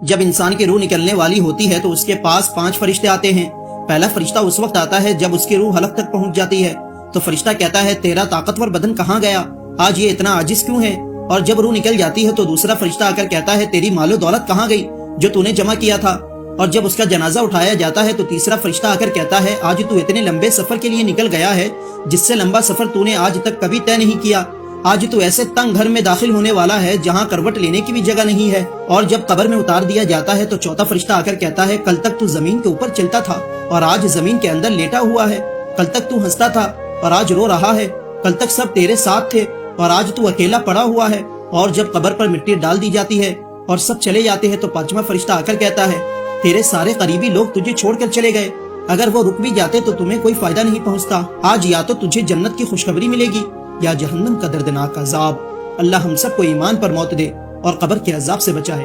جب انسان کی روح نکلنے والی ہوتی ہے تو اس کے پاس 5 فرشتے آتے ہیں۔ پہلا فرشتہ اس وقت آتا ہے جب اس کی روح حلق تک پہنچ جاتی ہے تو فرشتہ کہتا ہے تیرا طاقتور بدن کہاں گیا، آج یہ اتنا عاجز کیوں ہے؟ اور جب روح نکل جاتی ہے تو دوسرا فرشتہ آ کر کہتا ہے تیری مال و دولت کہاں گئی جو تو نے جمع کیا تھا؟ اور جب اس کا جنازہ اٹھایا جاتا ہے تو تیسرا فرشتہ آ کر کہتا ہے آج تو اتنے لمبے سفر کے لیے نکل گیا ہے جس سے لمبا سفر تو نے آج تک کبھی طے نہیں کیا، آج تو ایسے تنگ گھر میں داخل ہونے والا ہے جہاں کروٹ لینے کی بھی جگہ نہیں ہے۔ اور جب قبر میں اتار دیا جاتا ہے تو چوتھا فرشتہ آ کر کہتا ہے کل تک تو زمین کے اوپر چلتا تھا اور آج زمین کے اندر لیٹا ہوا ہے، کل تک تو ہنستا تھا اور آج رو رہا ہے، کل تک سب تیرے ساتھ تھے اور آج تو اکیلا پڑا ہوا ہے۔ اور جب قبر پر مٹی ڈال دی جاتی ہے اور سب چلے جاتے ہیں تو پانچواں فرشتہ آ کر کہتا ہے تیرے سارے قریبی لوگ تجھے چھوڑ کر چلے گئے، اگر وہ رک بھی جاتے تو تمہیں کوئی فائدہ نہیں پہنچتا، آج یا تو تجھے جنت کی خوشخبری ملے گی یا جہنم کا دردناک عذاب۔ اللہ ہم سب کو ایمان پر موت دے اور قبر کے عذاب سے بچائے۔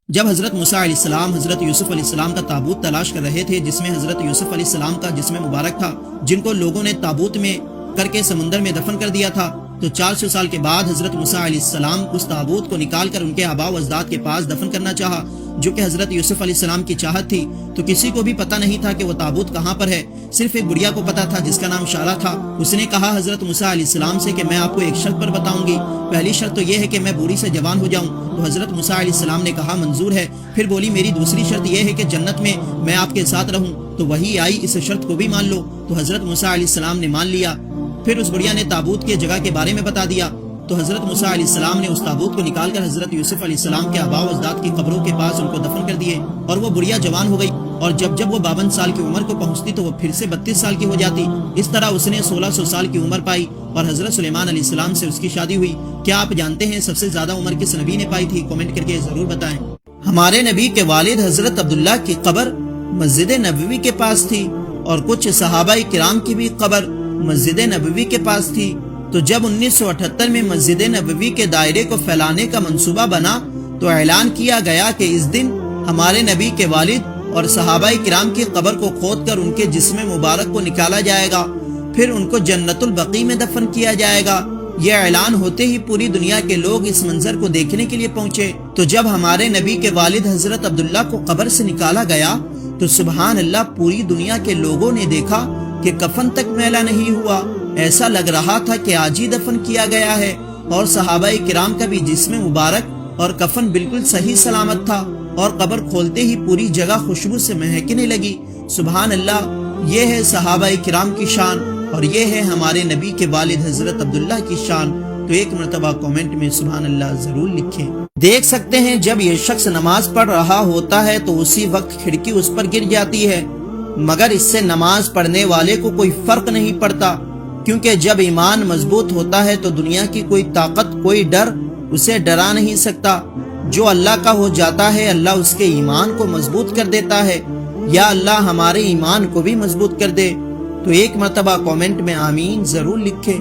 جب حضرت موسیٰ علیہ السلام حضرت یوسف علیہ السلام کا تابوت تلاش کر رہے تھے جس میں حضرت یوسف علیہ السلام کا جسم مبارک تھا جن کو لوگوں نے تابوت میں کر کے سمندر میں دفن کر دیا تھا، تو 400 سال کے بعد حضرت موسیٰ علیہ السلام اس تابوت کو نکال کر ان کے آباء و اجداد کے پاس دفن کرنا چاہا جو کہ حضرت یوسف علیہ السلام کی چاہت تھی، تو کسی کو بھی پتہ نہیں تھا کہ وہ تابوت کہاں پر ہے، صرف ایک بڑھیا کو پتہ تھا جس کا نام شارہ تھا۔ اس نے کہا حضرت موسیٰ علیہ السلام سے کہ میں آپ کو ایک شرط پر بتاؤں گی، پہلی شرط تو یہ ہے کہ میں بوڑھی سے جوان ہو جاؤں، تو حضرت موسیٰ علیہ السلام نے کہا منظور ہے، پھر بولی میری دوسری شرط یہ ہے کہ جنت میں آپ کے ساتھ رہوں، تو وہی آئی اس شرط کو بھی مان لو، تو حضرت موسیٰ علیہ السلام نے مان لیا۔ پھر اس بڑھیا نے تابوت کی جگہ کے بارے میں بتا دیا، تو حضرت موسیٰ علیہ السلام نے اس تابوت کو نکال کر حضرت یوسف علیہ السلام کے آباء و اجداد کی قبروں کے پاس ان کو دفن کر دیے، اور وہ بڑھیا جوان ہو گئی، اور جب وہ 52 سال کی عمر کو پہنچتی تو وہ پھر سے 32 سال کی ہو جاتی۔ اس طرح اس نے 1600 سال کی عمر پائی اور حضرت سلیمان علیہ السلام سے اس کی شادی ہوئی۔ کیا آپ جانتے ہیں سب سے زیادہ عمر کس نبی نے پائی تھی؟ کمنٹ کر کے ضرور بتائیں۔ ہمارے نبی کے والد حضرت عبداللہ کی قبر مسجد نبوی کے پاس تھی اور کچھ صحابہ کرام کی بھی قبر مسجد نبوی کے پاس تھی، تو جب 1978 میں مسجد نبوی کے دائرے کو پھیلانے کا منصوبہ بنا تو اعلان کیا گیا کہ اس دن ہمارے نبی کے والد اور صحابہ کرام کی قبر کو کھود کر ان کے جسم مبارک کو نکالا جائے گا، پھر ان کو جنت البقیع میں دفن کیا جائے گا۔ یہ اعلان ہوتے ہی پوری دنیا کے لوگ اس منظر کو دیکھنے کے لیے پہنچے، تو جب ہمارے نبی کے والد حضرت عبداللہ کو قبر سے نکالا گیا تو سبحان اللہ پوری دنیا کے لوگوں نے دیکھا کہ کفن تک میلا نہیں ہوا، ایسا لگ رہا تھا کہ آج ہی دفن کیا گیا ہے، اور صحابہ کرام کا بھی جسم مبارک اور کفن بالکل صحیح سلامت تھا، اور قبر کھولتے ہی پوری جگہ خوشبو سے مہکنے لگی۔ سبحان اللہ، یہ ہے صحابہ کرام کی شان اور یہ ہے ہمارے نبی کے والد حضرت عبداللہ کی شان، تو ایک مرتبہ کومنٹ میں سبحان اللہ ضرور لکھیں۔ دیکھ سکتے ہیں جب یہ شخص نماز پڑھ رہا ہوتا ہے تو اسی وقت کھڑکی اس پر گر جاتی ہے، مگر اس سے نماز پڑھنے والے کو کوئی فرق نہیں پڑتا، کیونکہ جب ایمان مضبوط ہوتا ہے تو دنیا کی کوئی طاقت کوئی ڈر اسے ڈرا نہیں سکتا۔ جو اللہ کا ہو جاتا ہے اللہ اس کے ایمان کو مضبوط کر دیتا ہے، یا اللہ ہمارے ایمان کو بھی مضبوط کر دے، تو ایک مرتبہ کومنٹ میں آمین ضرور لکھیں۔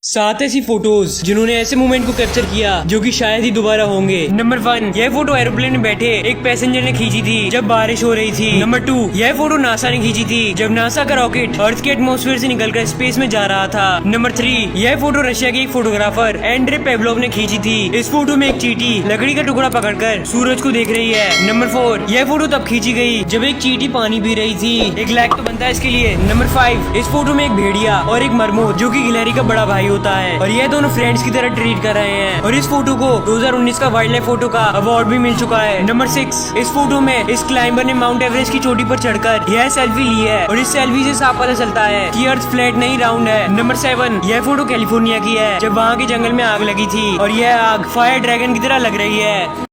7 ایسی فوٹوز جنہوں نے ایسے مومنٹ کو کیپچر کیا جو کہ شاید ہی دوبارہ ہوں گے۔ نمبر 1، یہ فوٹو ایروپلین میں بیٹھے ایک پیسنجر نے کھینچی تھی جب بارش ہو رہی تھی۔ نمبر 2، یہ فوٹو ناسا نے کھینچی تھی جب ناسا کا راکٹ ارتھ کے ایٹماسفیئر سے نکل کر اسپیس میں جا رہا تھا۔ نمبر 3، یہ فوٹو رشیا کے ایک فوٹوگرافر اینڈرے پیولوف نے کھینچی تھی۔ اس فوٹو میں ایک چیٹی لکڑی کا ٹکڑا پکڑ کر سورج کو دیکھ رہی ہے۔ نمبر 4، یہ فوٹو تب کھینچی گئی جب ایک چیٹی پانی پی رہی تھی، ایک لائک تو بنتا ہے اس کے لیے۔ نمبر 5، اس فوٹو میں ایک بھیڑیا اور ایک مرموت جو کہ گلہری کا بڑا بھائی ہوتا ہے، اور یہ دونوں فرینڈز کی طرح ٹریٹ کر رہے ہیں، اور اس فوٹو کو 2019 کا وائلڈ لائف فوٹو کا ایوارڈ بھی مل چکا ہے۔ نمبر 6، اس فوٹو میں اس کلائمبر نے ماؤنٹ ایوریسٹ کی چوٹی پر چڑھ کر یہ سیلفی لی ہے، اور اس سیلفی سے صاف پتہ چلتا ہے کہ ارتھ فلیٹ نہیں راؤنڈ ہے۔ نمبر 7، یہ فوٹو کیلیفورنیا کی ہے جب وہاں کے جنگل میں آگ لگی تھی اور یہ آگ فائر ڈریگن کی طرح لگ رہی ہے۔